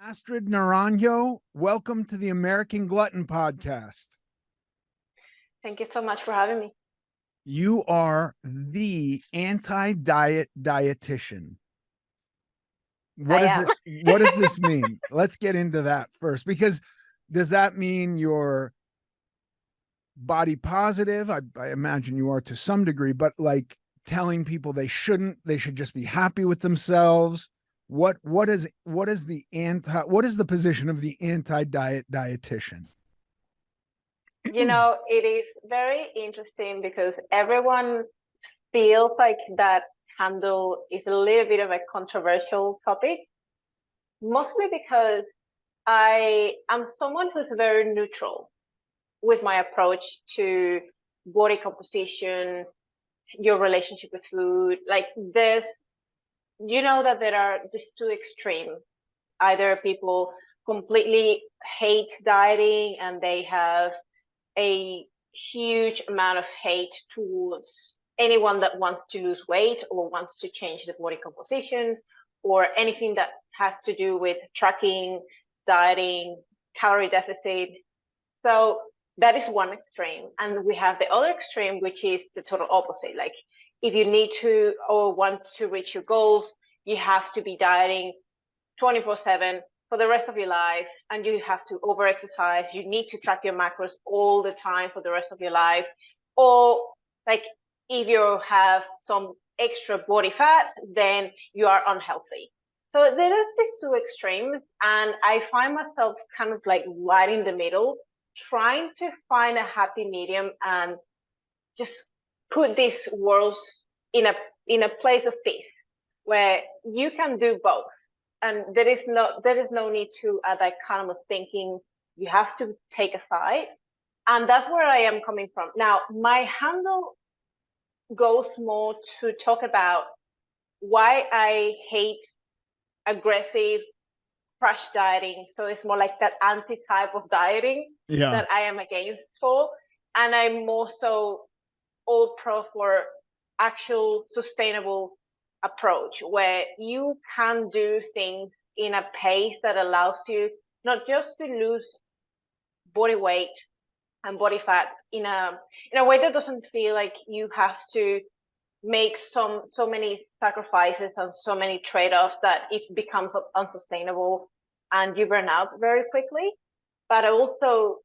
Astrid Naranjo, welcome to the American Glutton podcast. Thank you so much for having me. You are the anti-diet dietitian. I am. What does this mean? Let's get into that first, because does that mean you're body positive? I imagine you are to some degree, but like telling people they should just be happy with themselves. What is the position of the anti-diet dietitian? It is very interesting because everyone feels like that handle is a little bit of a controversial topic, mostly because I am someone who's very neutral with my approach to body composition, your relationship with food. Like this, that there are these two extremes. Either people completely hate dieting and they have a huge amount of hate towards anyone that wants to lose weight or wants to change the body composition or anything that has to do with tracking, dieting, calorie deficit. So that is one extreme. And we have the other extreme, which is the total opposite. Like if you need to or want to reach your goals, you have to be dieting 24/7 for the rest of your life, and you have to over exercise. You need to track your macros all the time for the rest of your life. Or like if you have some extra body fat, then you are unhealthy. So there is these two extremes, and I find myself kind of like right in the middle, trying to find a happy medium and just put these worlds in a place of peace where you can do both, and there is no need to that kind of thinking you have to take a side. And that's where I am coming from. Now my handle goes more to talk about why I hate aggressive crash dieting. So it's more like that anti-type of dieting Yeah. that I am against for. And I'm more so all pro for actual sustainable approach where you can do things in a pace that allows you not just to lose body weight and body fat in a way that doesn't feel like you have to make so many sacrifices and so many trade-offs that it becomes unsustainable and you burn out very quickly. But also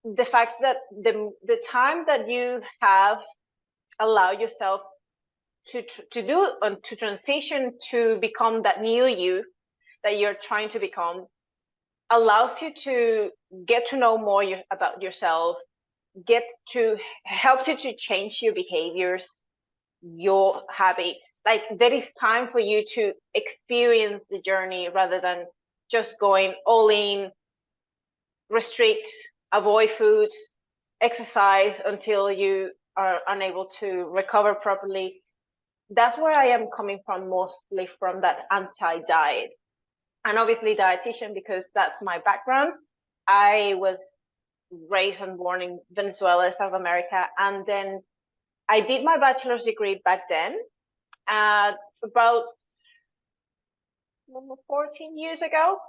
the fact that the time that you have allow yourself to transition to become that new you that you're trying to become allows you to get to know more about yourself, helps you to change your behaviors, your habits. Like there is time for you to experience the journey rather than just going all in, restrict, avoid foods, exercise until you are unable to recover properly. That's where I am coming from, mostly from that anti-diet. And obviously dietitian, because that's my background. I was raised and born in Venezuela, South America. And then I did my bachelor's degree back then, about 14 years ago.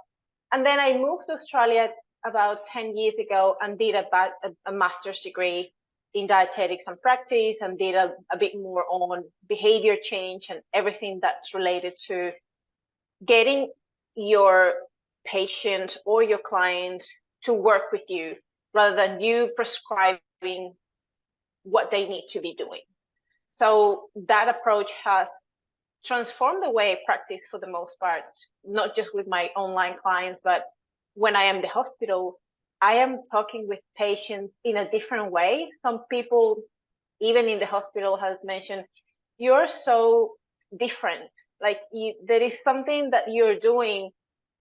And then I moved to Australia about 10 years ago and did a master's degree in dietetics and practice, and did a bit more on behavior change and everything that's related to getting your patient or your client to work with you rather than you prescribing what they need to be doing. So that approach has transformed the way I practice for the most part, not just with my online clients, but when I am in the hospital, I am talking with patients in a different way. Some people, even in the hospital, has mentioned, you're so different. Like there is something that you're doing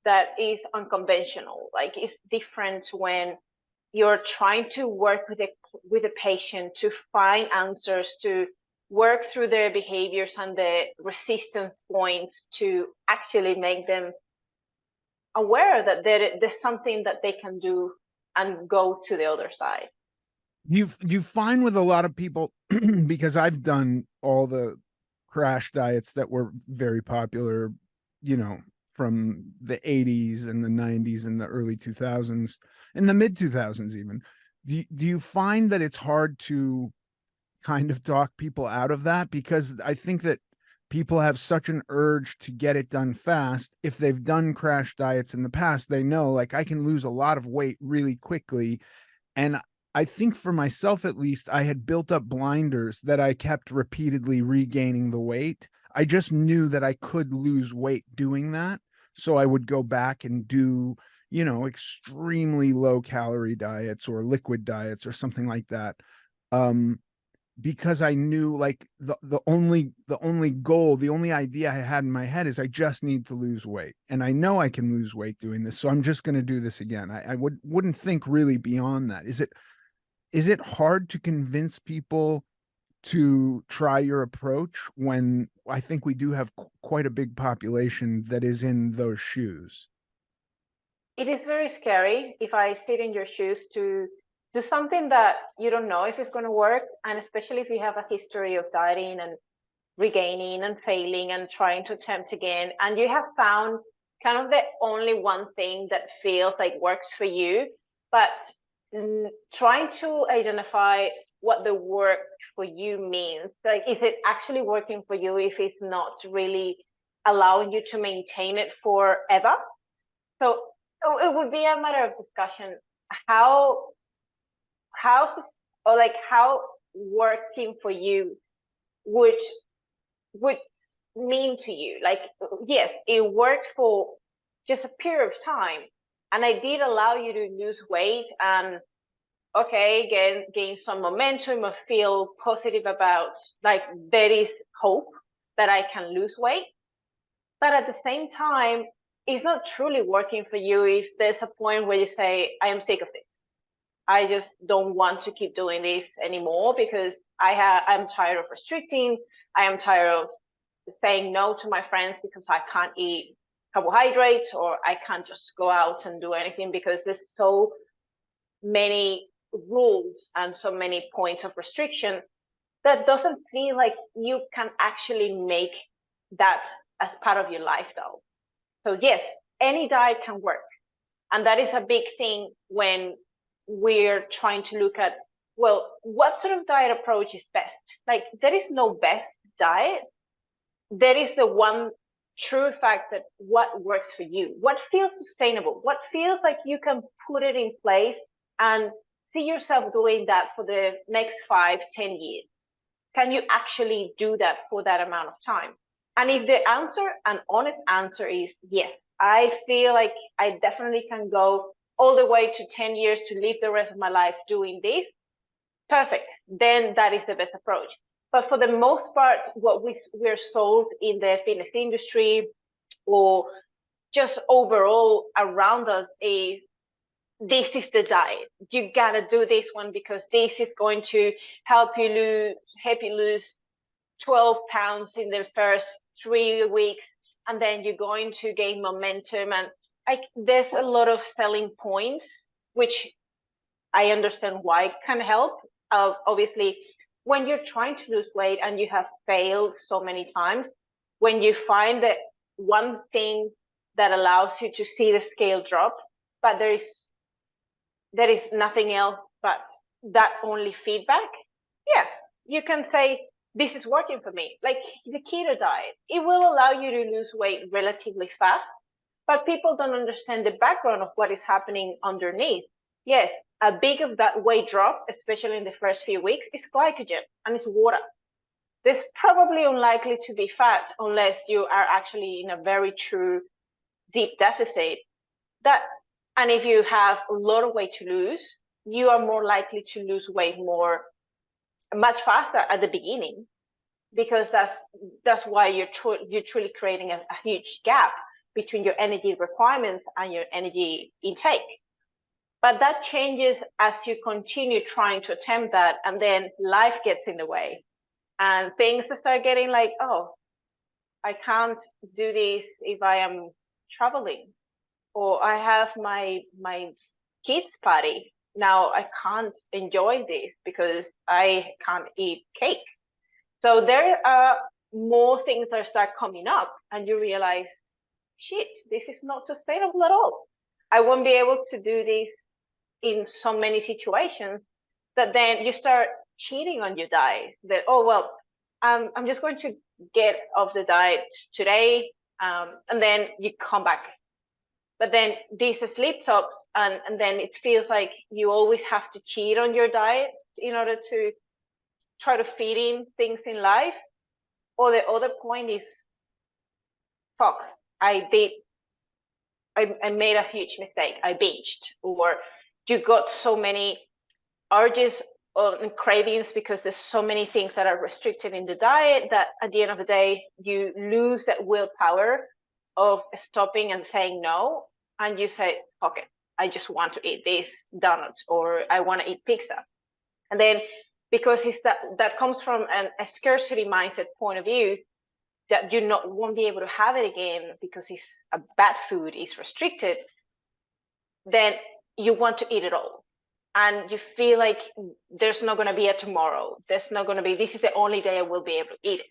that is unconventional. Like it's different when you're trying to work with a patient to find answers, to work through their behaviors and the resistance points to actually make them aware that there's something that they can do and go to the other side. You find with a lot of people, because I've done all the crash diets that were very popular, from the 80s and the 90s and the early 2000s and the mid 2000s even. Do you find that it's hard to kind of talk people out of that? Because I think that people have such an urge to get it done fast. If they've done crash diets in the past, they know, like, I can lose a lot of weight really quickly. And I think for myself, at least, I had built up blinders that I kept repeatedly regaining the weight. I just knew that I could lose weight doing that. So I would go back and do, extremely low calorie diets or liquid diets or something like that. Um, because I knew, like, the only goal, the only idea I had in my head is I just need to lose weight, and I know I can lose weight doing this, so I'm just going to do this again. I wouldn't think really beyond that. Is it hard to convince people to try your approach when I think we do have quite a big population that is in those shoes? It is very scary if I sit in your shoes to do something that you don't know if it's going to work. And especially if you have a history of dieting and regaining and failing and trying to attempt again. And you have found kind of the only one thing that feels like works for you, but trying to identify what the work for you means. Like, is it actually working for you if it's not really allowing you to maintain it forever? So it would be a matter of discussion how or like how working for you would would mean to you. Like, yes, it worked for just a period of time, and I did allow you to lose weight and okay, gain some momentum or feel positive about, like, there is hope that I can lose weight. But at the same time, it's not truly working for you if there's a point where you say, I am sick of this. I just don't want to keep doing this anymore because I'm tired of restricting. I am tired of saying no to my friends because I can't eat carbohydrates, or I can't just go out and do anything because there's so many rules and so many points of restriction that doesn't feel like you can actually make that as part of your lifestyle. So yes, any diet can work. And that is a big thing when we're trying to look at, well, what sort of diet approach is best? Like, there is no best diet. There is the one true fact that what works for you, what feels sustainable, what feels like you can put it in place and see yourself doing that for the next 5-10 years. Can you actually do that for that amount of time? And if the answer, an honest answer, is yes, I feel like I definitely can go all the way to 10 years to live the rest of my life doing this, perfect. Then that is the best approach. But for the most part, what we're sold in the fitness industry or just overall around us is, this is the diet. You gotta do this one because this is going to help you lose 12 pounds in the first 3 weeks, and then you're going to gain momentum. And like, there's a lot of selling points, which I understand why can help. Obviously, when you're trying to lose weight and you have failed so many times, when you find that one thing that allows you to see the scale drop, but there is nothing else but that only feedback, yeah, you can say, this is working for me. Like the keto diet, it will allow you to lose weight relatively fast, but people don't understand the background of what is happening underneath. Yes, a big of that weight drop, especially in the first few weeks, is glycogen and it's water. There's probably unlikely to be fat unless you are actually in a very true deep deficit. And if you have a lot of weight to lose, you are more likely to lose weight much faster at the beginning, because that's why you're truly creating a huge gap between your energy requirements and your energy intake. But that changes as you continue trying to attempt that, and then life gets in the way and things start getting like, oh, I can't do this if I am traveling, or I have my kids party. Now I can't enjoy this because I can't eat cake. So there are more things that start coming up, and you realize shit, this is not sustainable at all. I won't be able to do this in so many situations, that then you start cheating on your diet. That, oh, well, I'm just going to get off the diet today, and then you come back. But then this slip stops, and then it feels like you always have to cheat on your diet in order to try to fit in things in life. Or the other point is, fuck, I made a huge mistake. I binged, or you got so many urges and cravings because there's so many things that are restricted in the diet that at the end of the day, you lose that willpower of stopping and saying no. And you say, fuck it, I just want to eat this donut, or I want to eat pizza. And then because it's that comes from a scarcity mindset point of view, that you won't be able to have it again because it's a bad food, is restricted, then you want to eat it all. And you feel like there's not going to be a tomorrow. There's not going to be, this is the only day I will be able to eat it.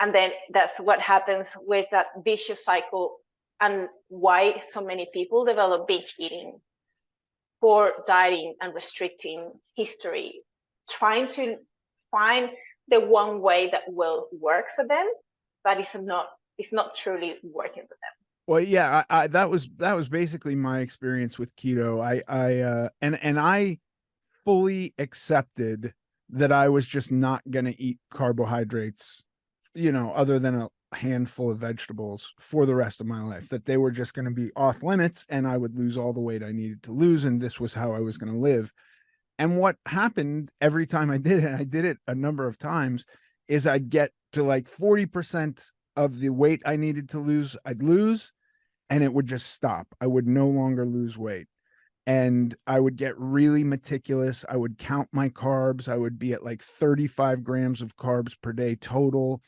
And then that's what happens with that vicious cycle, and why so many people develop binge eating, for dieting and restricting history, trying to find the one way that will work for them, but it's not truly working for them. Well, yeah, that was basically my experience with keto. And I fully accepted that I was just not going to eat carbohydrates, other than a handful of vegetables for the rest of my life, that they were just going to be off limits and I would lose all the weight I needed to lose. And this was how I was going to live. And what happened every time I did it a number of times, is I'd get to like 40% of the weight I needed to lose, I'd lose, and it would just stop. I would no longer lose weight. And I would get really meticulous. I would count my carbs. I would be at like 35 grams of carbs per day total,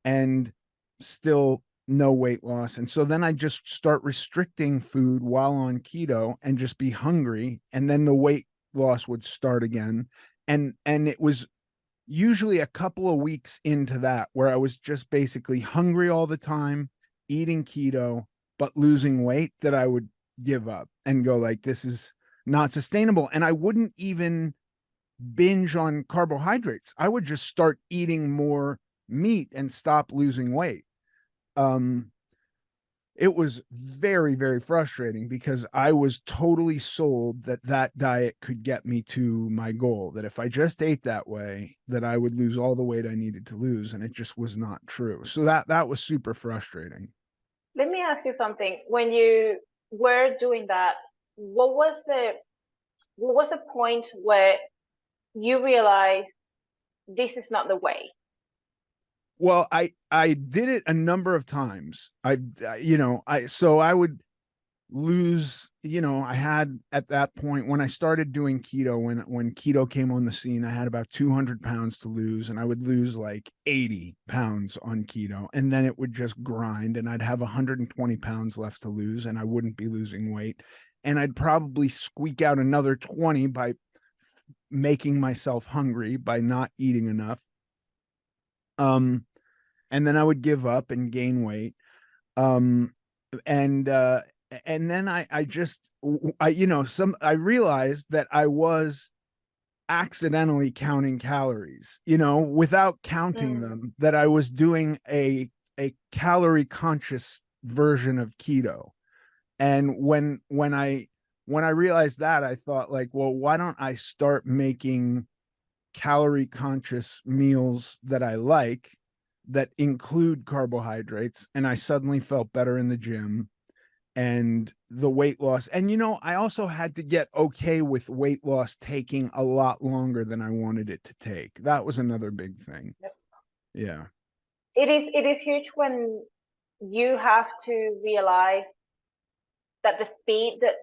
and still no weight loss. And so then I just start restricting food while on keto and just be hungry. And then the weight loss would start again. And it was usually a couple of weeks into that where I was just basically hungry all the time, eating keto, but losing weight, that I would give up and go like, this is not sustainable. And I wouldn't even binge on carbohydrates. I would just start eating more meat and stop losing weight. It was very, very frustrating because I was totally sold that that diet could get me to my goal, that if I just ate that way, that I would lose all the weight I needed to lose. And it just was not true. So that was super frustrating. Let me ask you something. When you were doing that, what was the point where you realized this is not the way? Well, I did it a number of times. So I would lose, I had at that point when I started doing keto, when keto came on the scene, I had about 200 pounds to lose, and I would lose like 80 pounds on keto, and then it would just grind, and I'd have 120 pounds left to lose, and I wouldn't be losing weight. And I'd probably squeak out another 20 by making myself hungry by not eating enough. And then I would give up and gain weight. And then I realized that I was accidentally counting calories, without counting them, that I was doing a calorie conscious version of keto. And when I realized that, I thought like, well, why don't I start making calorie conscious meals that I like, that include carbohydrates? And I suddenly felt better in the gym, and the weight loss. And, I also had to get okay with weight loss taking a lot longer than I wanted it to take. That was another big thing. Yep. Yeah. It is huge when you have to realize that the speed that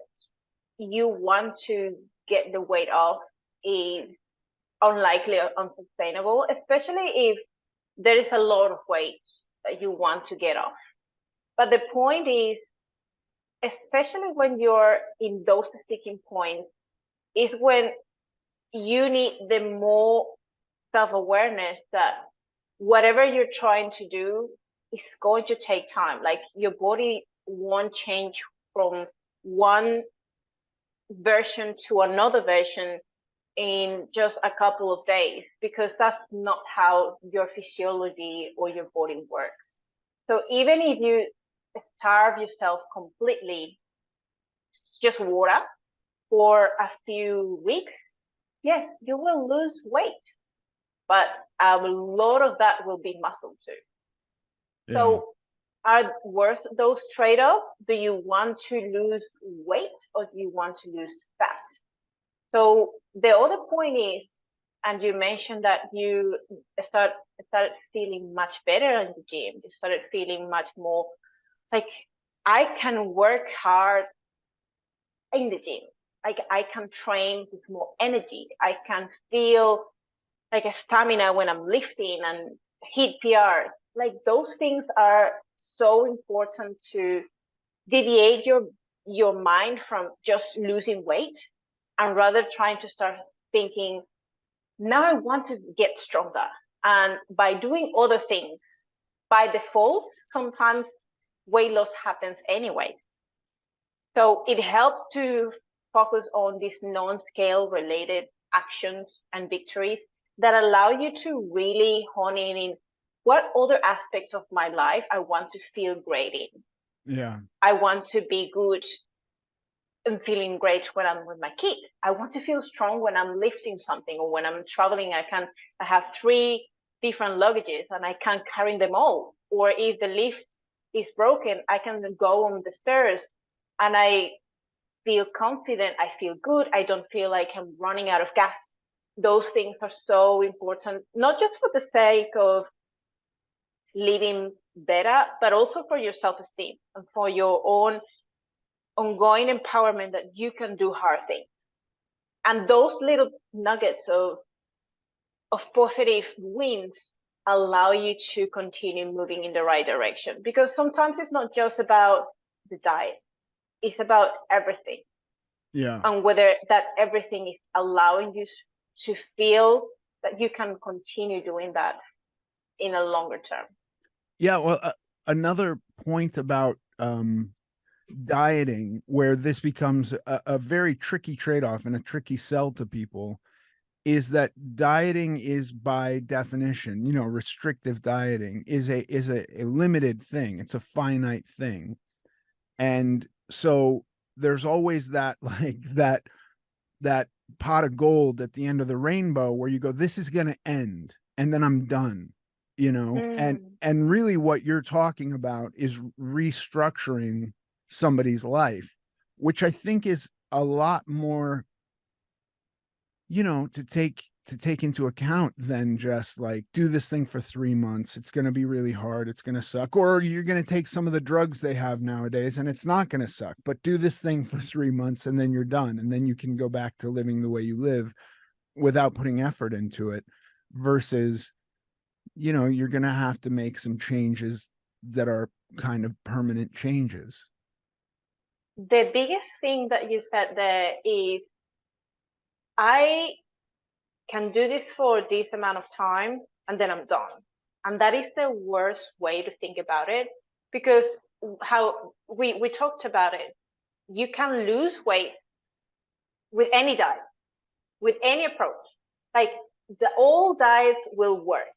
you want to get the weight off is unlikely or unsustainable, especially if there is a lot of weight that you want to get off. But the point is, especially when you're in those sticking points, is when you need the more self-awareness that whatever you're trying to do it's going to take time. Like your body won't change from one version to another version in just a couple of days, because that's not how your physiology or your body works. So even if you starve yourself completely, just water for a few weeks, yes, you will lose weight, but a lot of that will be muscle too. Yeah. So are worth those trade-offs? Do you want to lose weight or do you want to lose fat? So the other point is, and you mentioned that you started feeling much better in the gym. You started feeling much more like, I can work hard in the gym. Like I can train with more energy. I can feel like a stamina when I'm lifting and hit PRs. Like those things are so important to deviate your mind from just losing weight, and rather trying to start thinking, now I want to get stronger. And by doing other things, by default, sometimes weight loss happens anyway. So it helps to focus on these non-scale related actions and victories that allow you to really hone in what other aspects of my life I want to feel great in. Yeah. I want to be good and feeling great when I'm with my kids. I want to feel strong when I'm lifting something, or when I'm traveling. I have 3 different luggages and I can't carry them all. Or if the lift is broken, I can go on the stairs and I feel confident. I feel good. I don't feel like I'm running out of gas. Those things are so important, not just for the sake of living better, but also for your self-esteem and for your own ongoing empowerment that you can do hard things. And those little nuggets of positive wins allow you to continue moving in the right direction, because sometimes it's not just about the diet, it's about everything. Yeah. And whether that everything is allowing you to feel that you can continue doing that in a longer term. Yeah. Well, another point about dieting, where this becomes a very tricky trade-off and a tricky sell to people, is that dieting is, by definition, restrictive dieting is a limited thing. It's a finite thing. And so there's always that, like, that pot of gold at the end of the rainbow where you go, this is going to end and then I'm done, and really what you're talking about is restructuring somebody's life, which I think is a lot more, to take into account than just like, do this thing for 3 months. It's going to be really hard. It's going to suck. Or you're going to take some of the drugs they have nowadays and it's not going to suck, but do this thing for 3 months and then you're done. And then you can go back to living the way you live without putting effort into it, versus, you're going to have to make some changes that are kind of permanent changes. The biggest thing that you said there is, I can do this for this amount of time and then I'm done. And that is the worst way to think about it, because how we talked about it, you can lose weight with any diet, with any approach. Like all diets will work.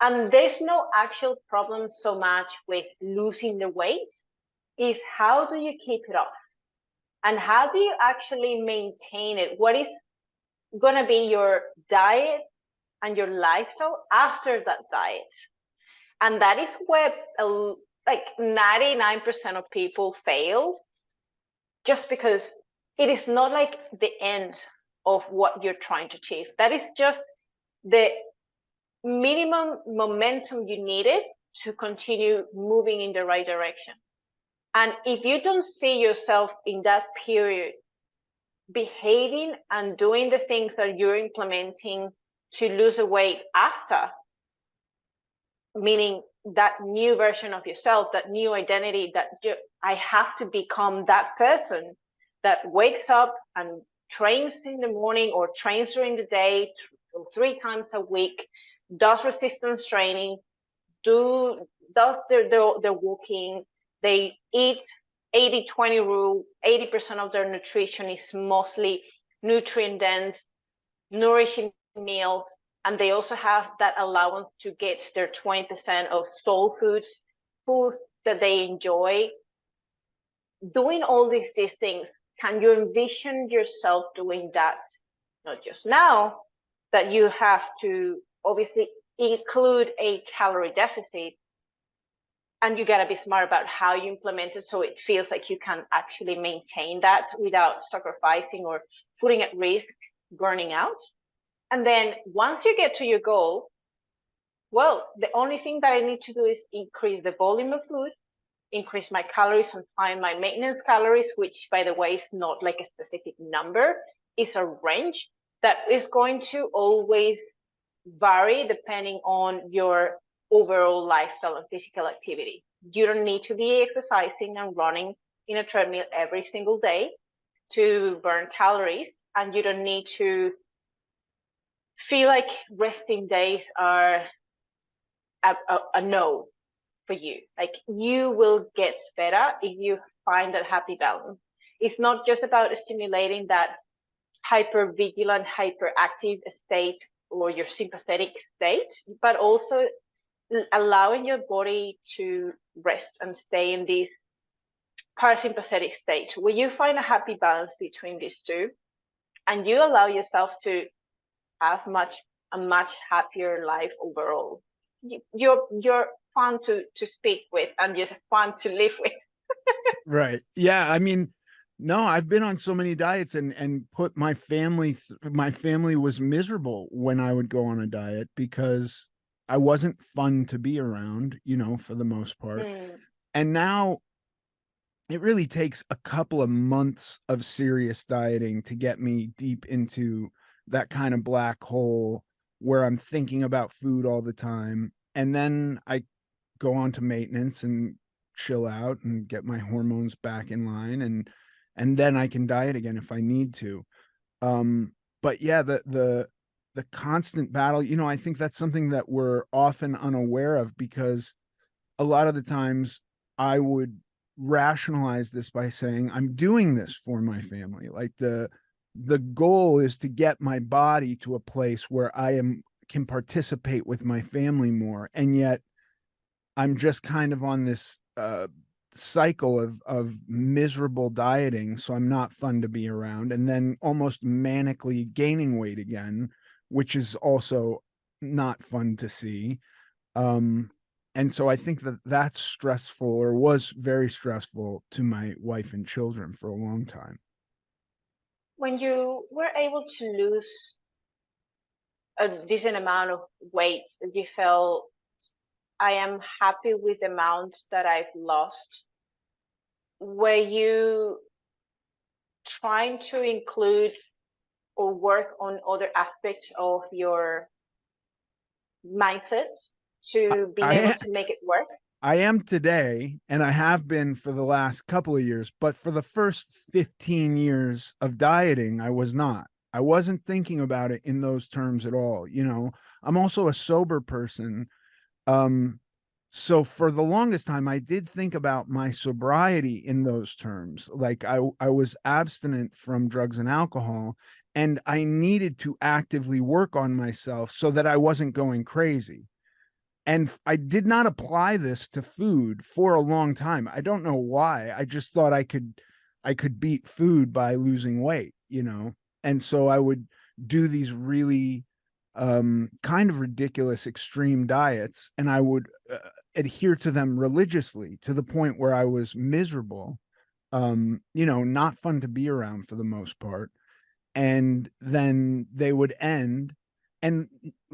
And there's no actual problem so much with losing the weight, is how do you keep it off? And how do you actually maintain it? What is going to be your diet and your lifestyle after that diet? And that is where like 99% of people fail, just because it is not like the end of what you're trying to achieve. That is just the minimum momentum you needed to continue moving in the right direction. And if you don't see yourself in that period behaving and doing the things that you're implementing to lose the weight after, meaning that new version of yourself, that new identity, that I have to become that person that wakes up and trains in the morning or trains during the day 3 times a week, does resistance training, do does their walking, they eat 80-20 rule. 80% of their nutrition is mostly nutrient dense, nourishing meals, and they also have that allowance to get their 20% of soul foods that they enjoy. Doing all these things, can you envision yourself doing that? Not just now that you have to obviously include a calorie deficit, and you got to be smart about how you implement it so it feels like you can actually maintain that without sacrificing or putting at risk burning out. And then once you get to your goal, well, the only thing that I need to do is increase the volume of food, increase my calories, and find my maintenance calories, which, by the way, is not like a specific number. It's a range that is going to always vary depending on your overall lifestyle and physical activity. You don't need to be exercising and running in a treadmill every single day to burn calories, and you don't need to feel like resting days are a no for you. Like, you will get better if you find that happy balance. It's not just about stimulating that hyper vigilant, hyperactive state or your sympathetic state, but also allowing your body to rest and stay in this parasympathetic state where you find a happy balance between these two, and you allow yourself to have a much happier life overall. You're fun to speak with, and you're fun to live with. Right. Yeah. I mean, no, I've been on so many diets and put my family was miserable when I would go on a diet because I wasn't fun to be around, for the most part. And now it really takes a couple of months of serious dieting to get me deep into that kind of black hole where I'm thinking about food all the time. And then I go on to maintenance and chill out and get my hormones back in line, and then I can diet again if I need to. But yeah, the constant battle, I think that's something that we're often unaware of, because a lot of the times I would rationalize this by saying I'm doing this for my family. Like the goal is to get my body to a place where I can participate with my family more, and yet I'm just kind of on this cycle of miserable dieting, so I'm not fun to be around, and then almost manically gaining weight again, which is also not fun to see. And so I think that that's stressful, or was very stressful, to my wife and children for a long time. When you were able to lose a decent amount of weight, you felt, I am happy with the amount that I've lost. Were you trying to include or work on other aspects of your mindset to be able to make it work? I am today, and I have been for the last couple of years, but for the first 15 years of dieting, I was not. I wasn't thinking about it in those terms at all. I'm also a sober person. So for the longest time, I did think about my sobriety in those terms. Like I was abstinent from drugs and alcohol, and I needed to actively work on myself so that I wasn't going crazy. And I did not apply this to food for a long time. I don't know why. I just thought I could beat food by losing weight, And so I would do these really kind of ridiculous extreme diets, and I would adhere to them religiously to the point where I was miserable, not fun to be around for the most part. And then they would end. And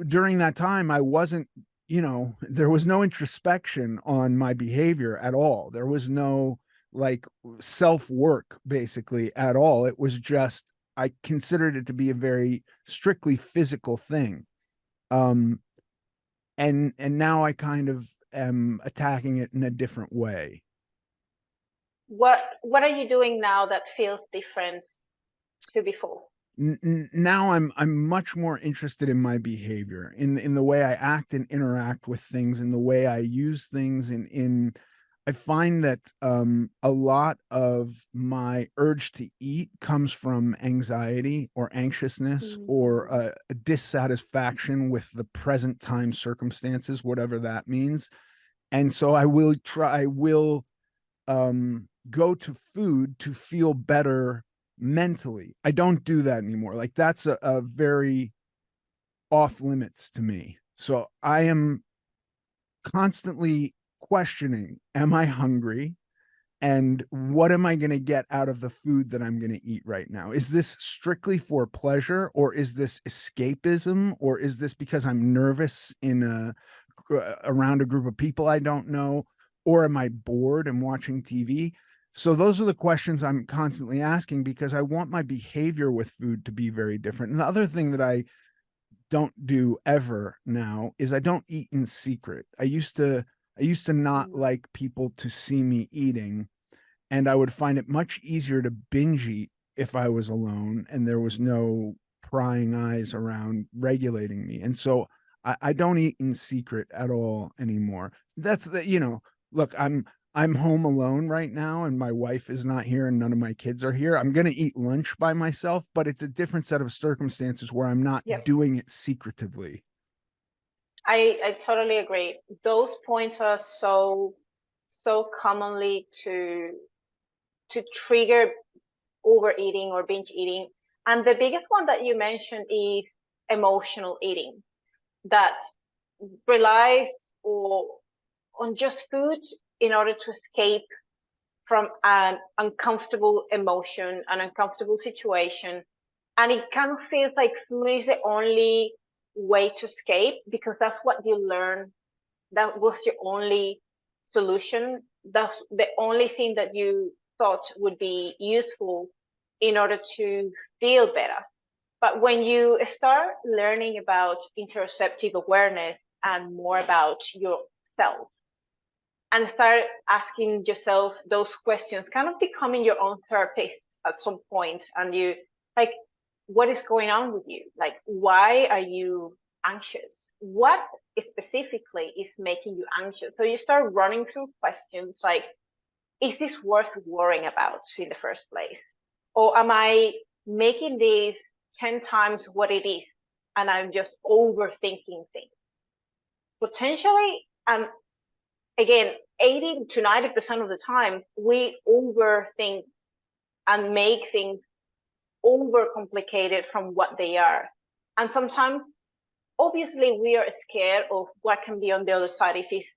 during that time, I wasn't, there was no introspection on my behavior at all. There was no like self work basically at all. It was just, I considered it to be a very strictly physical thing. And now I kind of am attacking it in a different way. What are you doing now that feels different to before? Now I'm much more interested in my behavior, in the way I act and interact with things, in the way I use things, in I find that a lot of my urge to eat comes from anxiety or anxiousness or Mm. a dissatisfaction with the present time circumstances, whatever that means. And so I will go to food to feel better mentally. I don't do that anymore. Like that's a very off limits to me. So I am constantly questioning, am I hungry? And what am I going to get out of the food that I'm going to eat right now? Is this strictly for pleasure, or is this escapism, or is this because I'm nervous in a around a group of people I don't know, or am I bored and watching TV? So those are the questions I'm constantly asking because I want my behavior with food to be very different. And the other thing that I don't do ever now is I don't eat in secret. I used to not Mm. like people to see me eating, and I would find it much easier to binge eat if I was alone and there was no prying eyes around regulating me. And so I don't eat in secret at all anymore. That's the, look, I'm home alone right now and my wife is not here and none of my kids are here. I'm going to eat lunch by myself, but it's a different set of circumstances where I'm not Yep. doing it secretively. I totally agree. Those points are so commonly to trigger overeating or binge eating. And the biggest one that you mentioned is emotional eating that relies or on just food in order to escape from an uncomfortable emotion, an uncomfortable situation. And it kind of feels like food is the only way to escape because that's what you learn. That was your only solution. That's the only thing that you thought would be useful in order to feel better. But when you start learning about interoceptive awareness and more about yourself, and start asking yourself those questions, kind of becoming your own therapist at some point, and you like, what is going on with you? Like, why are you anxious? What specifically is making you anxious? So you start running through questions like, is this worth worrying about in the first place? Or am I making this 10 times what it is and I'm just overthinking things? Potentially, again, 80 to 90% of the time, we overthink and make things overcomplicated from what they are. And sometimes, obviously, we are scared of what can be on the other side if it's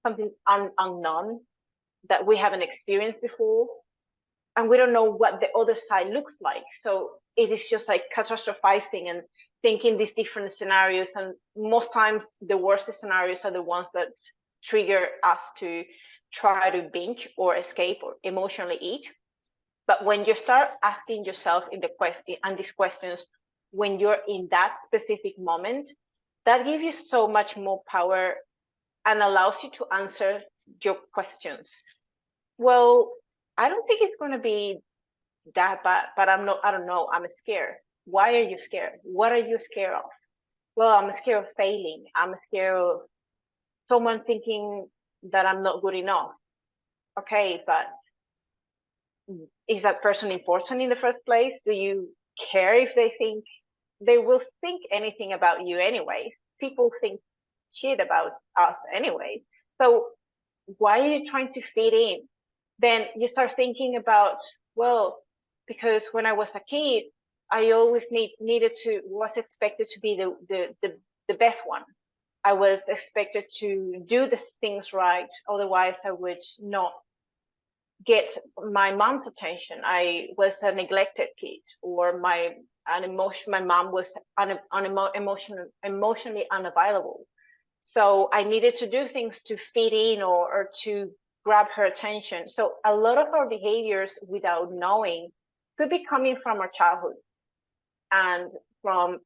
something unknown that we haven't experienced before. And we don't know what the other side looks like. So it is just like catastrophizing and thinking these different scenarios. And most times, the worst scenarios are the ones that trigger us to try to binge or escape or emotionally eat. But when you start asking yourself in the question and these questions, when you're in that specific moment, that gives you so much more power and allows you to answer your questions. Well, I don't think it's going to be that bad, but I don't know. I'm scared. Why are you scared? What are you scared of? Well, I'm scared of failing. I'm scared of someone thinking that I'm not good enough. Okay, but is that person important in the first place? Do you care if they will think anything about you anyway? People think shit about us anyway. So why are you trying to fit in? Then you start thinking about, well, because when I was a kid, I always was expected to be the best one. I was expected to do the things right, otherwise I would not get my mom's attention. I was a neglected kid, or my mom was emotionally unavailable. So I needed to do things to fit in or to grab her attention. So a lot of our behaviors without knowing could be coming from our childhood and from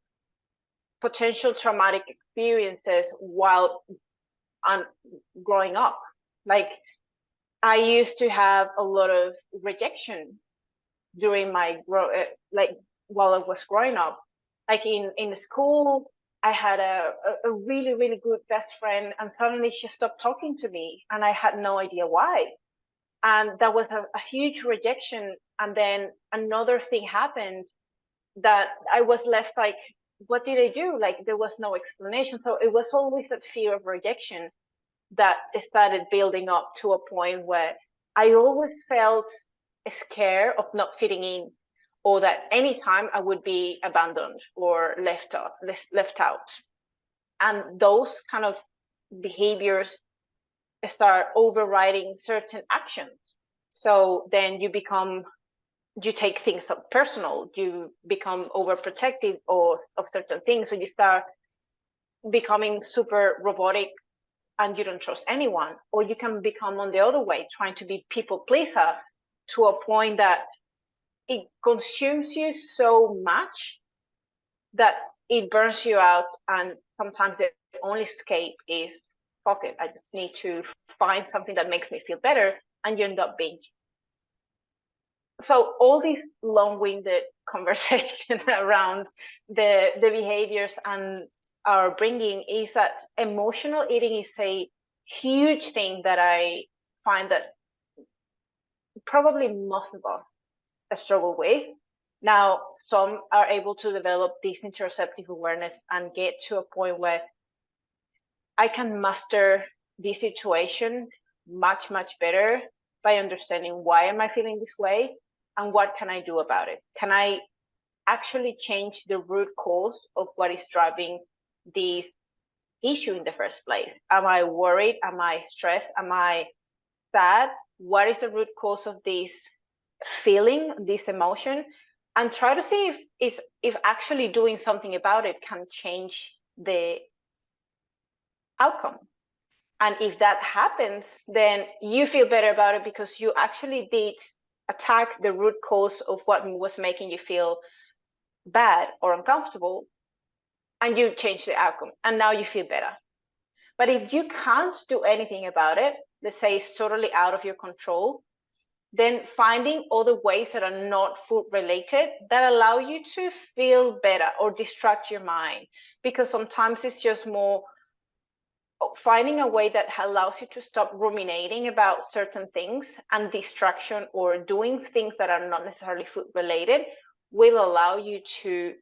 potential traumatic experiences while growing up. Like, I used to have a lot of rejection during my like while I was growing up. Like in school, I had a really, really good best friend, and suddenly she stopped talking to me, and I had no idea why. And that was a huge rejection. And then another thing happened that I was left like, what did I do? Like, there was no explanation. So it was always that fear of rejection that started building up to a point where I always felt scared of not fitting in, or that anytime I would be abandoned or left out. And those kind of behaviors start overriding certain actions. So then you take things up personal, you become overprotective of certain things. So you start becoming super robotic and you don't trust anyone. Or you can become on the other way, trying to be people pleaser to a point that it consumes you so much that it burns you out. And sometimes the only escape is, fuck it, I just need to find something that makes me feel better, and you end up binging. So all these long-winded conversation around the behaviors and our bringing is that emotional eating is a huge thing that I find that probably most of us struggle with. Now, some are able to develop this interoceptive awareness and get to a point where I can master this situation much, much better by understanding why am I feeling this way and what can I do about it. Can I actually change the root cause of what is driving this issue in the first place? Am I worried? Am I stressed? Am I sad? What is the root cause of this feeling, this emotion? And try to see if actually doing something about it can change the outcome. And if that happens, then you feel better about it because you actually did attack the root cause of what was making you feel bad or uncomfortable, and you change the outcome, and now you feel better. But if you can't do anything about it, let's say it's totally out of your control, then finding other ways that are not food related that allow you to feel better or distract your mind, because sometimes it's just more finding a way that allows you to stop ruminating about certain things, and distraction or doing things that are not necessarily food related will allow you to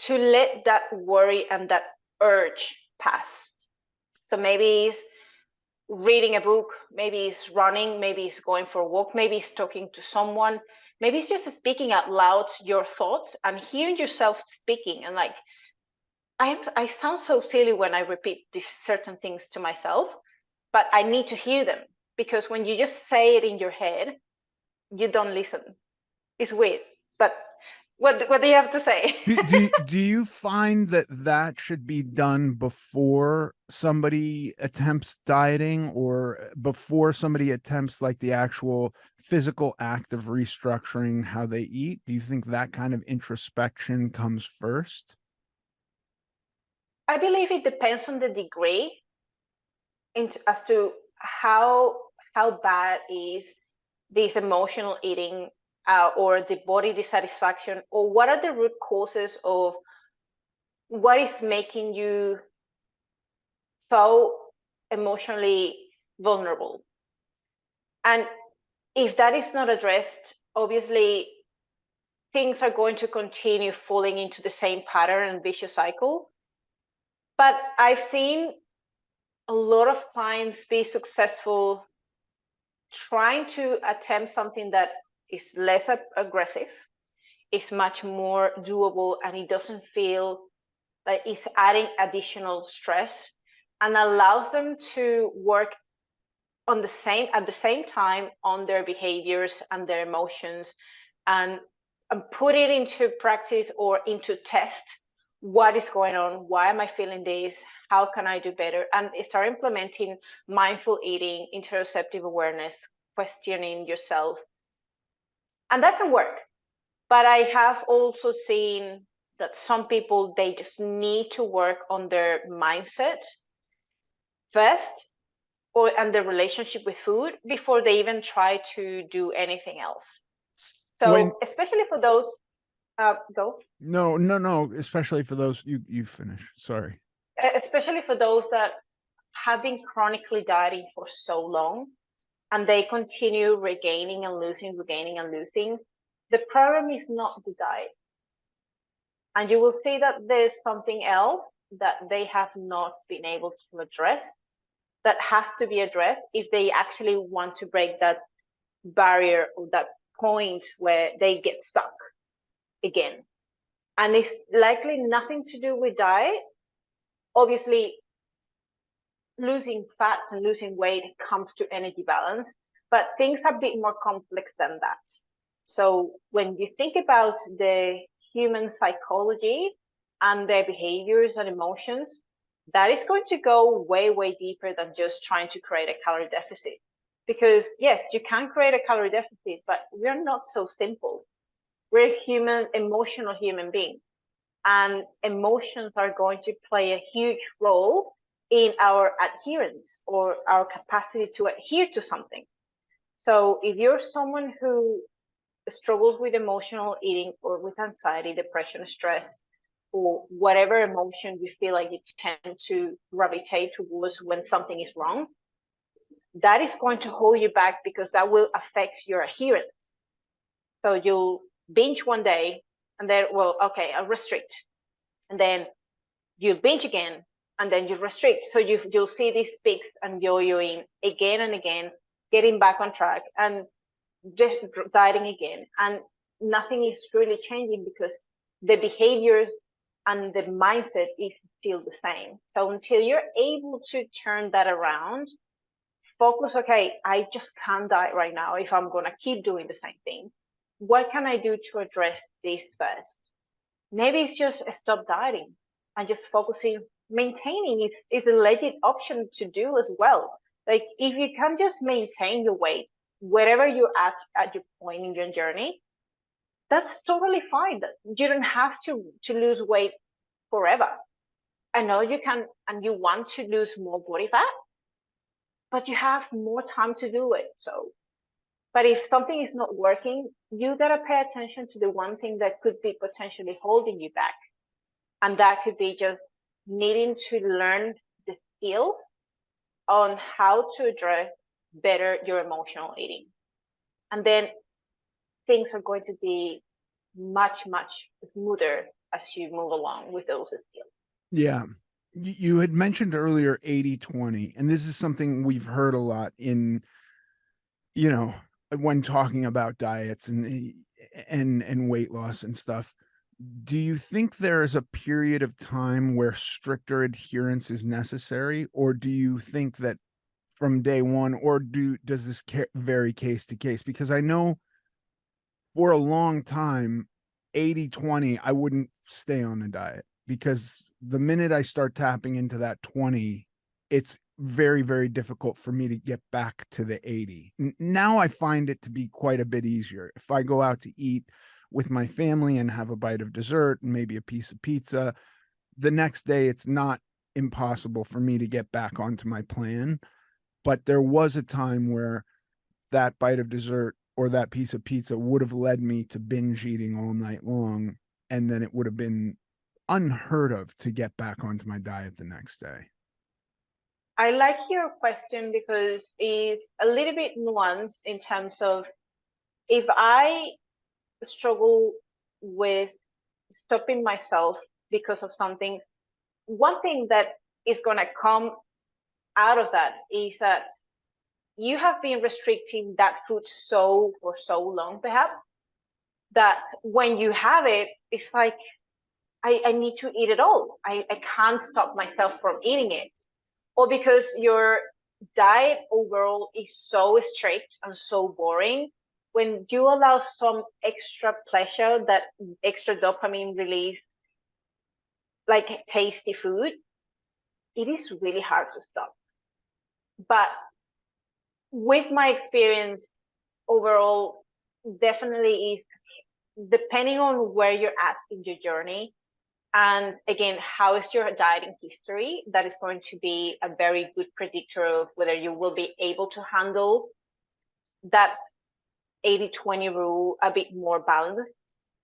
let that worry and that urge pass. So maybe it's reading a book, maybe it's running, maybe it's going for a walk, maybe it's talking to someone, maybe it's just speaking out loud your thoughts and hearing yourself speaking. And like, I sound so silly when I repeat these certain things to myself, but I need to hear them, because when you just say it in your head, you don't listen. It's weird, but what do you have to say? Do you find that that should be done before somebody attempts dieting, or before somebody attempts like the actual physical act of restructuring how they eat? Do you think that kind of introspection comes first? I believe it depends on the degree as to how bad is this emotional eating, or the body dissatisfaction, or what are the root causes of what is making you so emotionally vulnerable. And if that is not addressed, obviously things are going to continue falling into the same pattern and vicious cycle. But I've seen a lot of clients be successful trying to attempt something that is less aggressive, is much more doable, and it doesn't feel like it's adding additional stress, and allows them to work at the same time on their behaviors and their emotions, and put it into practice or into test. What is going on? Why am I feeling this? How can I do better? And start implementing mindful eating, interoceptive awareness, questioning yourself. And that can work. But I have also seen that some people, they just need to work on their mindset first, and the relationship with food, before they even try to do anything else. So especially for those, Go. No, especially for those you finish. Sorry. Especially for those that have been chronically dieting for so long and they continue regaining and losing, regaining and losing. The problem is not the diet. And you will see that there's something else that they have not been able to address that has to be addressed if they actually want to break that barrier or that point where they get stuck again. And it's likely nothing to do with diet. Obviously, losing fat and losing weight comes to energy balance, but things are a bit more complex than that. So when you think about the human psychology and their behaviors and emotions, that is going to go way, way deeper than just trying to create a calorie deficit. Because yes, you can create a calorie deficit, but we're not so simple. We're human, emotional human beings. And emotions are going to play a huge role in our adherence or our capacity to adhere to something. So if you're someone who struggles with emotional eating or with anxiety, depression, stress, or whatever emotion you feel like you tend to gravitate towards when something is wrong, that is going to hold you back because that will affect your adherence. So you'll binge one day and then, well, okay, I'll restrict. And then you binge again and then you restrict. So you'll see these peaks and yo-yoing again and again, getting back on track and just dieting again. And nothing is really changing because the behaviors and the mindset is still the same. So until you're able to turn that around, focus, okay, I just can't diet right now if I'm going to keep doing the same thing. What can I do to address this first? Maybe it's just stop dieting and just focusing. Maintaining is a legit option to do as well. Like if you can just maintain your weight wherever you're at your point in your journey, that's totally fine. You don't have to lose weight forever. I know you can and you want to lose more body fat, but you have more time to do it. So, but if something is not working, you gotta pay attention to the one thing that could be potentially holding you back. And that could be just needing to learn the skill on how to address better your emotional eating. And then things are going to be much, much smoother as you move along with those skills. Yeah. You had mentioned earlier 80-20, and this is something we've heard a lot in, when talking about diets and weight loss and stuff. Do you think there is a period of time where stricter adherence is necessary, or do you think that from day one, or does this vary case to case? Because I know for a long time, 80-20, I wouldn't stay on a diet because the minute I start tapping into that 20, it's very, very difficult for me to get back to the 80. Now I find it to be quite a bit easier. If I go out to eat with my family and have a bite of dessert and maybe a piece of pizza, the next day it's not impossible for me to get back onto my plan. But there was a time where that bite of dessert or that piece of pizza would have led me to binge eating all night long. And then it would have been unheard of to get back onto my diet the next day. I like your question because it's a little bit nuanced in terms of if I struggle with stopping myself because of something, one thing that is going to come out of that is that you have been restricting that food for so long, perhaps, that when you have it, it's like, I need to eat it all. I can't stop myself from eating it. Or because your diet overall is so strict and so boring, when you allow some extra pleasure, that extra dopamine release, like tasty food, it is really hard to stop. But with my experience overall, definitely is depending on where you're at in your journey. And again, how is your dieting history? That is going to be a very good predictor of whether you will be able to handle that 80-20 rule a bit more balanced.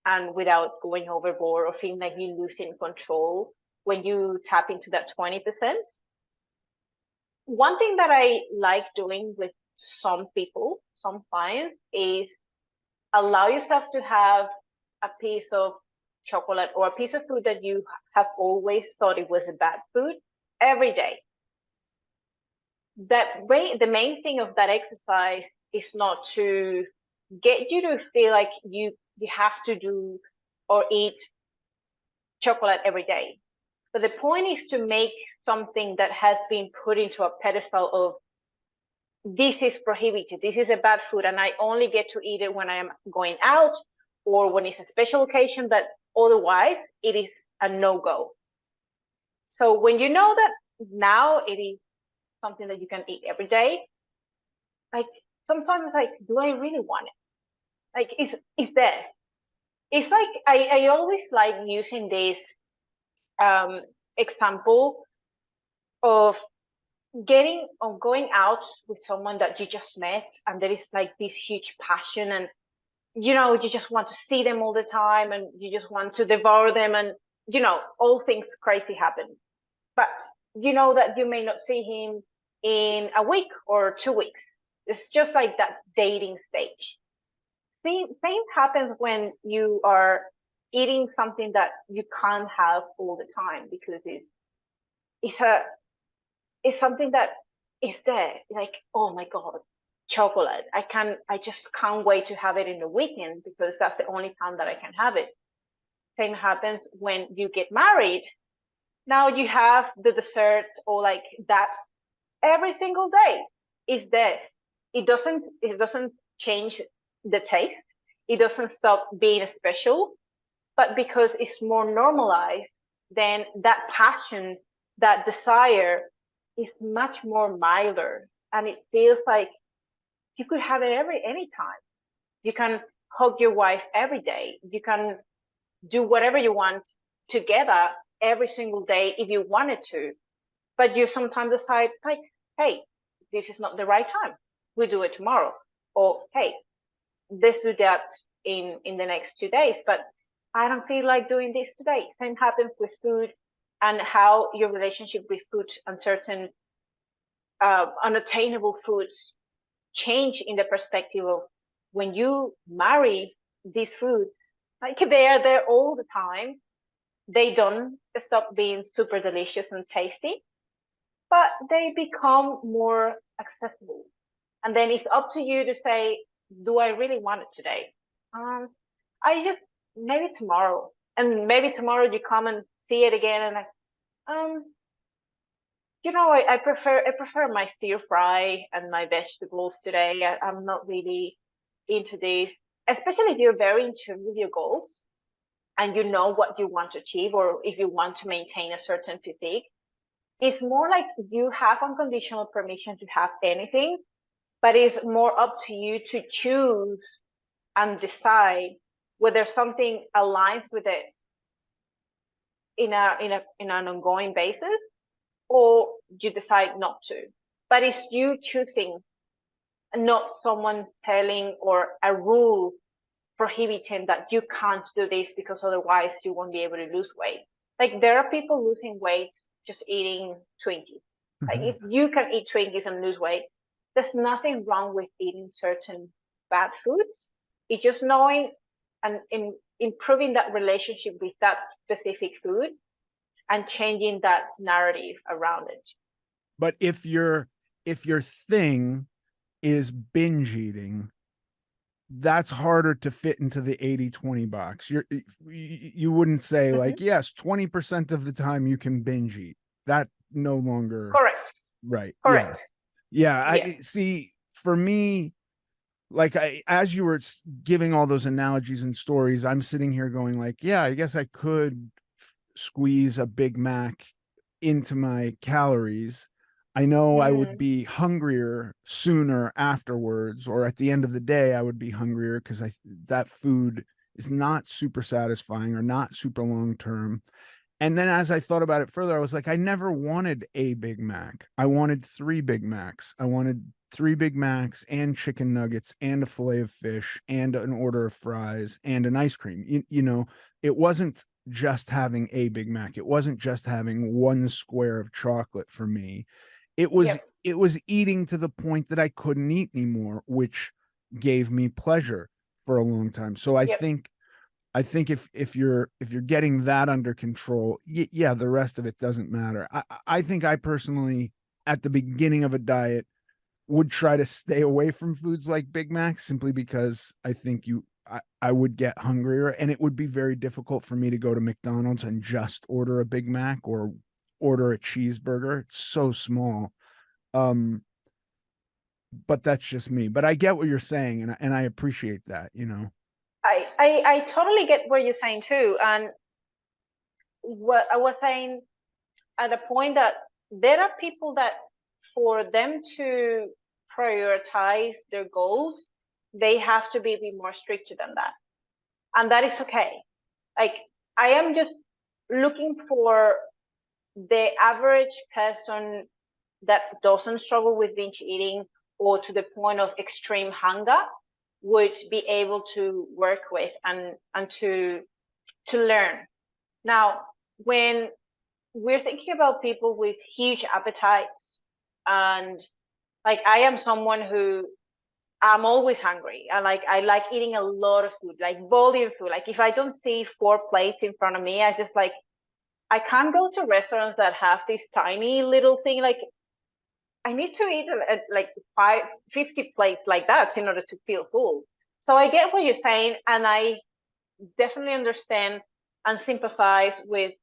and without going overboard or feeling like you're losing control when you tap into that 20%. One thing that I like doing with some people, some clients, is allow yourself to have a piece of chocolate or a piece of food that you have always thought it was a bad food every day. That way, the main thing of that exercise is not to get you to feel like you have to do or eat chocolate every day. But the point is to make something that has been put into a pedestal of this is prohibited, this is a bad food, and I only get to eat it when I am going out or when it's a special occasion, but otherwise it is a no-go. So when you know that now it is something that you can eat every day, like sometimes like, do I really want it? Like it's there. It's like I always like using this example of going out with someone that you just met, and there is like this huge passion, and you just want to see them all the time, and you just want to devour them, and all things crazy happen. But you know that you may not see him in a week or 2 weeks. It's just like that dating stage. Same happens when you are eating something that you can't have all the time, because it's something that is there. Like, oh my God, chocolate. I just can't wait to have it in the weekend because that's the only time that I can have it. Same happens when you get married. Now you have the desserts or like that every single day is there. It doesn't change the taste. It doesn't stop being special, but because it's more normalized, then that passion, that desire is much more milder, and it feels like you could have it anytime. You can hug your wife every day. You can do whatever you want together every single day if you wanted to, but you sometimes decide like, hey, this is not the right time. We do it tomorrow, or hey, let's do that in the next 2 days. But I don't feel like doing this today. Same happens with food, and how your relationship with food and certain unattainable foods change in the perspective of when you marry these foods, like they are there all the time. They don't stop being super delicious and tasty, but they become more accessible. And then it's up to you to say, do I really want it today? I just, maybe tomorrow. And maybe tomorrow you come and see it again and like, I prefer my stir fry and my vegetables today. I'm not really into this, especially if you're very in tune with your goals and you know what you want to achieve, or if you want to maintain a certain physique. It's more like you have unconditional permission to have anything, but it's more up to you to choose and decide whether something aligns with it in an ongoing basis, or you decide not to. But it's you choosing, not someone telling or a rule prohibiting that you can't do this because otherwise you won't be able to lose weight. Like there are people losing weight just eating Twinkies. Like if you can eat Twinkies and lose weight, there's nothing wrong with eating certain bad foods. It's just knowing and improving that relationship with that specific food and changing that narrative around it. But if your thing is binge eating, that's harder to fit into the 80-20 box. You wouldn't say like, yes, 20% of the time you can binge eat. That no longer correct. Right. Correct. Yeah. I see. For me, like as you were giving all those analogies and stories, I'm sitting here going like, yeah, I guess I could squeeze a Big Mac into my calories. I know I would be hungrier sooner afterwards, or at the end of the day, I would be hungrier because that food is not super satisfying or not super long term. And then as I thought about it further, I was like, I never wanted a Big Mac. I wanted 3 Big Macs. I wanted 3 Big Macs and chicken nuggets and a fillet of fish and an order of fries and an ice cream. You know, it wasn't just having a Big Mac. It wasn't just having one square of chocolate for me. It was Yep. it was eating to the point that I couldn't eat anymore, which gave me pleasure for a long time. So Yep. I think if you're getting that under control, yeah, the rest of it doesn't matter. I think I personally, at the beginning of a diet, would try to stay away from foods like Big Macs, simply because I think I would get hungrier, and it would be very difficult for me to go to McDonald's and just order a Big Mac or order a cheeseburger. It's so small. Um, but that's just me. But I get what you're saying, and I appreciate that, you know. I totally get what you're saying too. And what I was saying at the point that there are people that for them to prioritize their goals, they have to be a bit more stricter than that. And that is okay. Like, I am just looking for the average person that doesn't struggle with binge eating or to the point of extreme hunger would be able to work with and to learn. Now, when we're thinking about people with huge appetites, and like I am someone who I'm always hungry. I like eating a lot of food, like volume food. Like if I don't see 4 plates in front of me, I just like I can't go to restaurants that have this tiny little thing. Like I need to eat like 50 plates like that in order to feel full. So I get what you're saying, and I definitely understand and sympathize with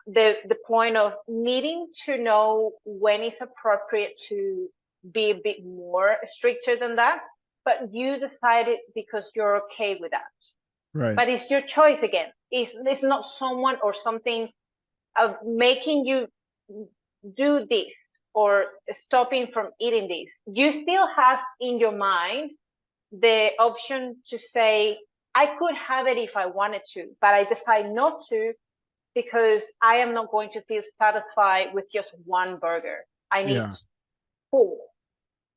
the point of needing to know when it's appropriate to be a bit more stricter than that. But you decided because you're okay with that. Right. But it's your choice again. It's not someone or something of making you do this or stopping from eating this. You still have in your mind the option to say, I could have it if I wanted to, but I decide not to because I am not going to feel satisfied with just one burger. I need Yeah. 4.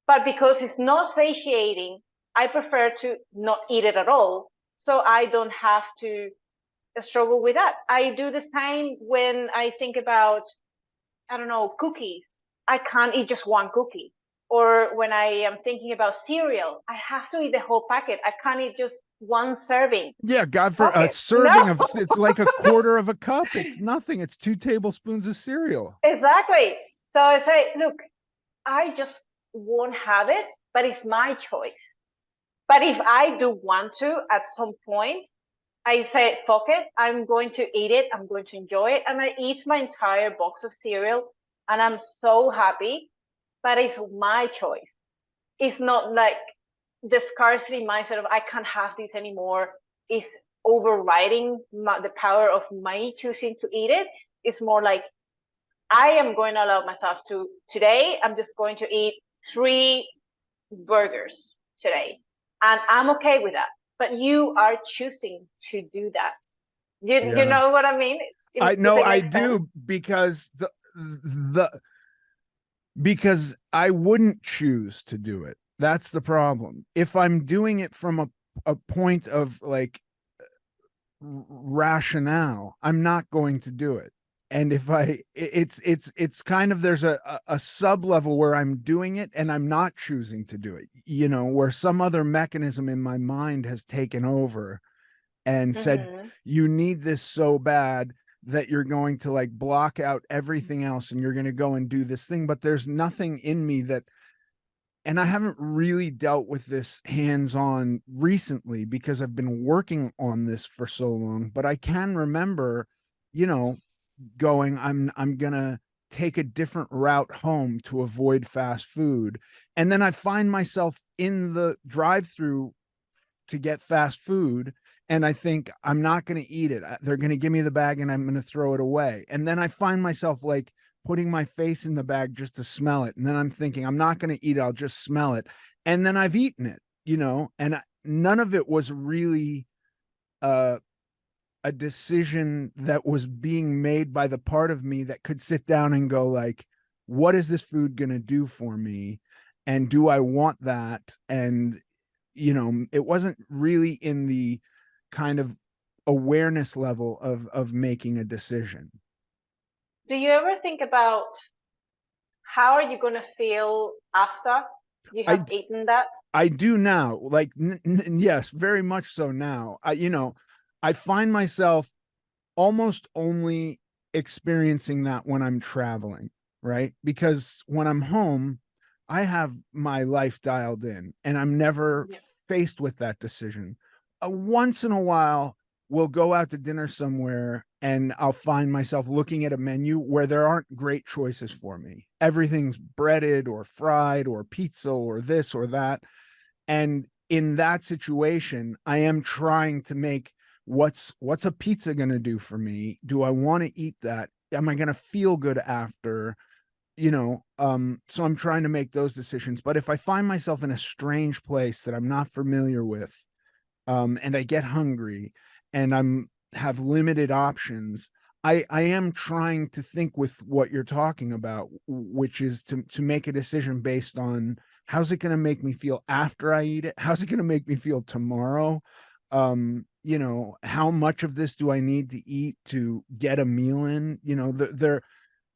But because it's not satiating, I prefer to not eat it at all. So I don't have to struggle with that. I do the same when I think about, I don't know, cookies. I can't eat just one cookie. Or when I am thinking about cereal, I have to eat the whole packet. I can't eat just one serving. Yeah, God, for a Okay, serving no, of, it's like a quarter of a cup. It's nothing. It's 2 tablespoons of cereal. exactly. So I say, look, I just won't have it, but it's my choice. But if I do want to at some point, I say, fuck it, I'm going to eat it, I'm going to enjoy it. And I eat my entire box of cereal and I'm so happy, but it's my choice. It's not like the scarcity mindset of I can't have this anymore is overriding the power of my choosing to eat it. It's more like I am going to allow myself to, today, I'm just going to eat 3 burgers today. And I'm okay with that. But you are choosing to do that. You Yeah. know what I mean? I If know it I makes sense. do, because the because I wouldn't choose to do it. That's the problem. If I'm doing it from a point of like rationale, I'm not going to do it. And if it's kind of, there's a sub level where I'm doing it and I'm not choosing to do it, you know, where some other mechanism in my mind has taken over and said, Mm-hmm. you need this so bad that you're going to like block out everything else and you're going to go and do this thing. But there's nothing in me that, and I haven't really dealt with this hands on recently because I've been working on this for so long, but I can remember, you know, going, I'm going to take a different route home to avoid fast food. And then I find myself in the drive-through to get fast food, and I think I'm not going to eat it. They're going to give me the bag and I'm going to throw it away. And then I find myself like putting my face in the bag just to smell it. And then I'm thinking, I'm not going to eat it. I'll just smell it. And then I've eaten it, you know, and none of it was really a decision that was being made by the part of me that could sit down and go like, what is this food going to do for me? And do I want that? And, it wasn't really in the kind of awareness level of making a decision. Do you ever think about how are you going to feel after you have I eaten that? I do now, like yes, very much so now. I find myself almost only experiencing that when I'm traveling, right? Because when I'm home, I have my life dialed in and I'm never Yeah. faced with that decision. Once in a while, we'll go out to dinner somewhere and I'll find myself looking at a menu where there aren't great choices for me. Everything's breaded or fried or pizza or this or that. And in that situation, I am trying to make what's a pizza going to do for me? Do I want to eat that? Am I going to feel good after? So I'm trying to make those decisions. But if I find myself in a strange place that I'm not familiar with, and I get hungry and I'm have limited options, I am trying to think with what you're talking about, which is to make a decision based on how's it going to make me feel after I eat it? How's it going to make me feel tomorrow? How much of this do I need to eat to get a meal in? They're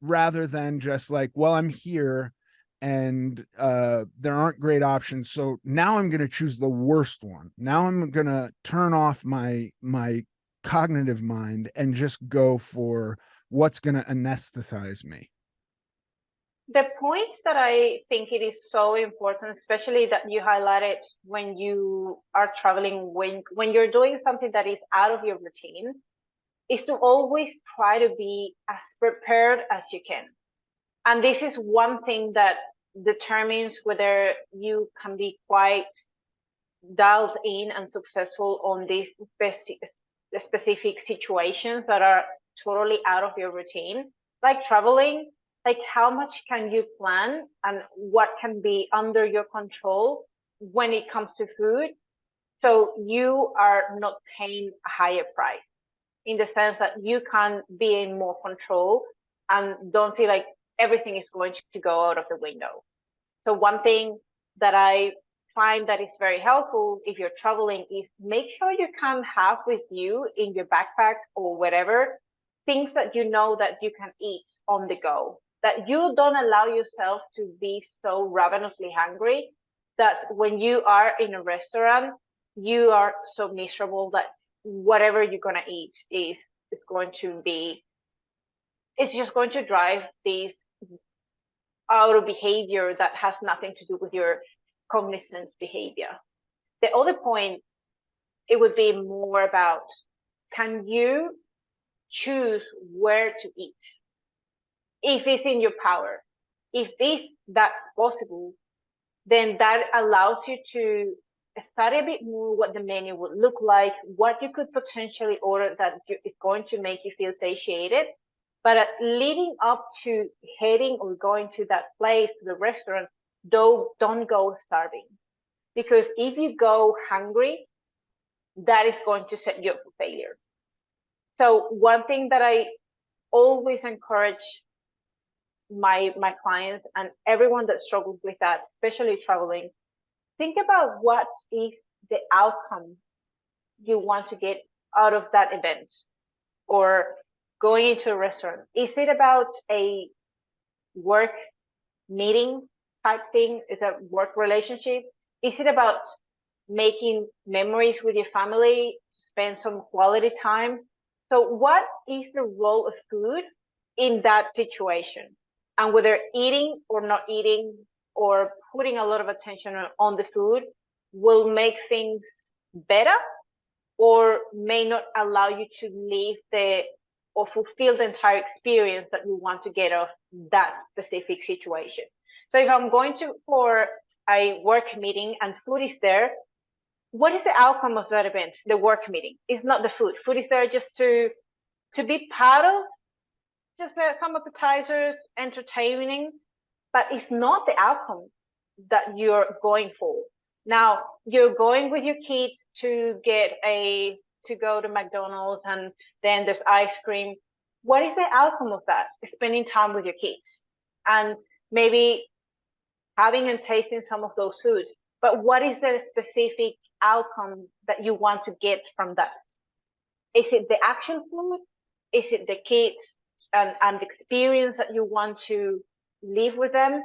rather than just like, well, I'm here and there aren't great options, so now I'm going to choose the worst one. Now I'm going to turn off my cognitive mind and just go for what's going to anesthetize me. The point that I think it is so important, especially that you highlighted when you are traveling, when you're doing something that is out of your routine, is to always try to be as prepared as you can. And this is one thing that determines whether you can be quite dialed in and successful on these specific situations that are totally out of your routine, like traveling. Like, how much can you plan and what can be under your control when it comes to food, so you are not paying a higher price, in the sense that you can be in more control and don't feel like everything is going to go out of the window. So one thing that I find that is very helpful if you're traveling is make sure you can have with you in your backpack or whatever things that you know that you can eat on the go, that you don't allow yourself to be so ravenously hungry that when you are in a restaurant, you are so miserable that whatever you're going to eat is going to be, it's just going to drive this out of behavior that has nothing to do with your cognizant behavior. The other point, it would be more about, can you choose where to eat? If it's in your power, if that's possible, then that allows you to study a bit more what the menu would look like, what you could potentially order that is going to make you feel satiated. But leading up to heading or going to that place, to the restaurant, don't go starving. Because if you go hungry, that is going to set you up for failure. So one thing that I always encourage my clients and everyone that struggles with that, especially traveling, think about what is the outcome you want to get out of that event or going into a restaurant. Is it about a work meeting type thing? Is it a work relationship? Is it about making memories with your family, spend some quality time? So what is the role of food in that situation? And whether eating or not eating or putting a lot of attention on the food will make things better or may not allow you to live or fulfill the entire experience that you want to get of that specific situation. So if I'm going for a work meeting and food is there, what is the outcome of that event? The work meeting. It's not the food. Food is there just to be part of, just some appetizers, entertaining, but it's not the outcome that you're going for. Now, you're going with your kids to go to McDonald's and then there's ice cream. What is the outcome of that? Spending time with your kids. And maybe having and tasting some of those foods, but what is the specific outcome that you want to get from that? Is it the actual food? Is it the kids and the experience that you want to live with them?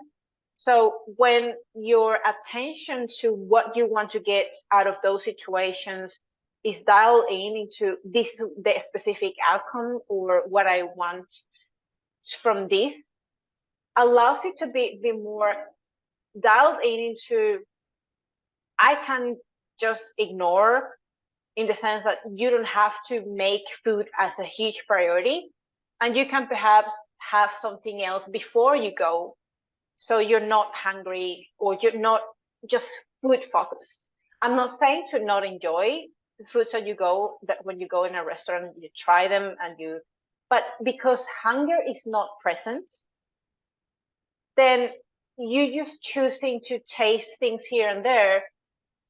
So when your attention to what you want to get out of those situations is dialed in into this, the specific outcome or what I want from this, allows it to be more dialed in into, I can just ignore, in the sense that you don't have to make food as a huge priority, and you can perhaps have something else before you go, so you're not hungry or you're not just food focused. I'm not saying to not enjoy the foods that you go, that when you go in a restaurant you try them and you, but because hunger is not present, then you just choosing to taste things here and there,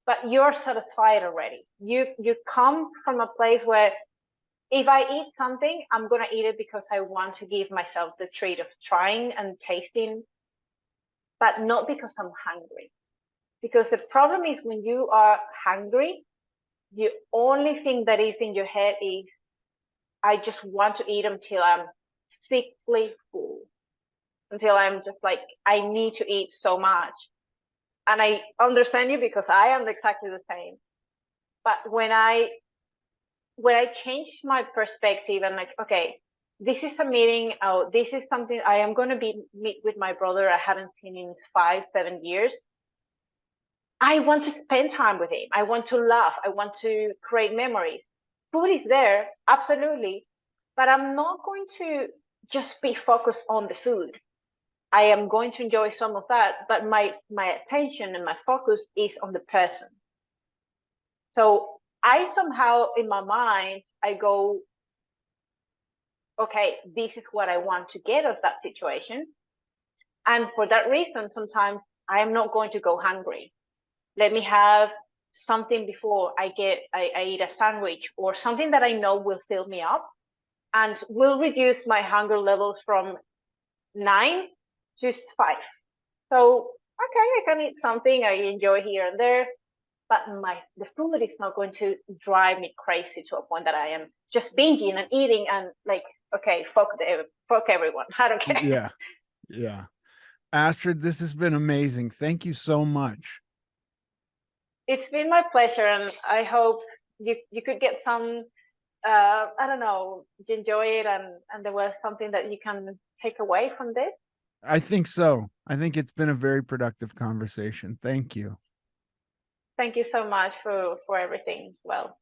but you're satisfied already. You come from a place where if I eat something, I'm gonna eat it because I want to give myself the treat of trying and tasting, but not because I'm hungry. Because the problem is when you are hungry, the only thing that is in your head is, I just want to eat until I'm sickly full, until I'm just like, I need to eat so much. And I understand you because I am exactly the same. But when I changed my perspective and like, okay, this is a meeting, oh, this is something I am going to meet with my brother I haven't seen in 5-7 years. I want to spend time with him. I want to laugh. I want to create memories. Food is there, absolutely. But I'm not going to just be focused on the food. I am going to enjoy some of that, but my attention and my focus is on the person. So I somehow, in my mind, I go, okay, this is what I want to get of that situation. And for that reason, sometimes I am not going to go hungry. Let me have something before I eat a sandwich or something that I know will fill me up and will reduce my hunger levels from 9 to 5. So, okay, I can eat something I enjoy here and there, but the food is not going to drive me crazy to a point that I am just binging and eating and like, okay, fuck everyone. I don't care. Yeah. Yeah. Astrid, this has been amazing. Thank you so much. It's been my pleasure, and I hope you could get some, I don't know, enjoy it, and there was something that you can take away from this. I think so. I think it's been a very productive conversation. Thank you. Thank you so much for everything. Well.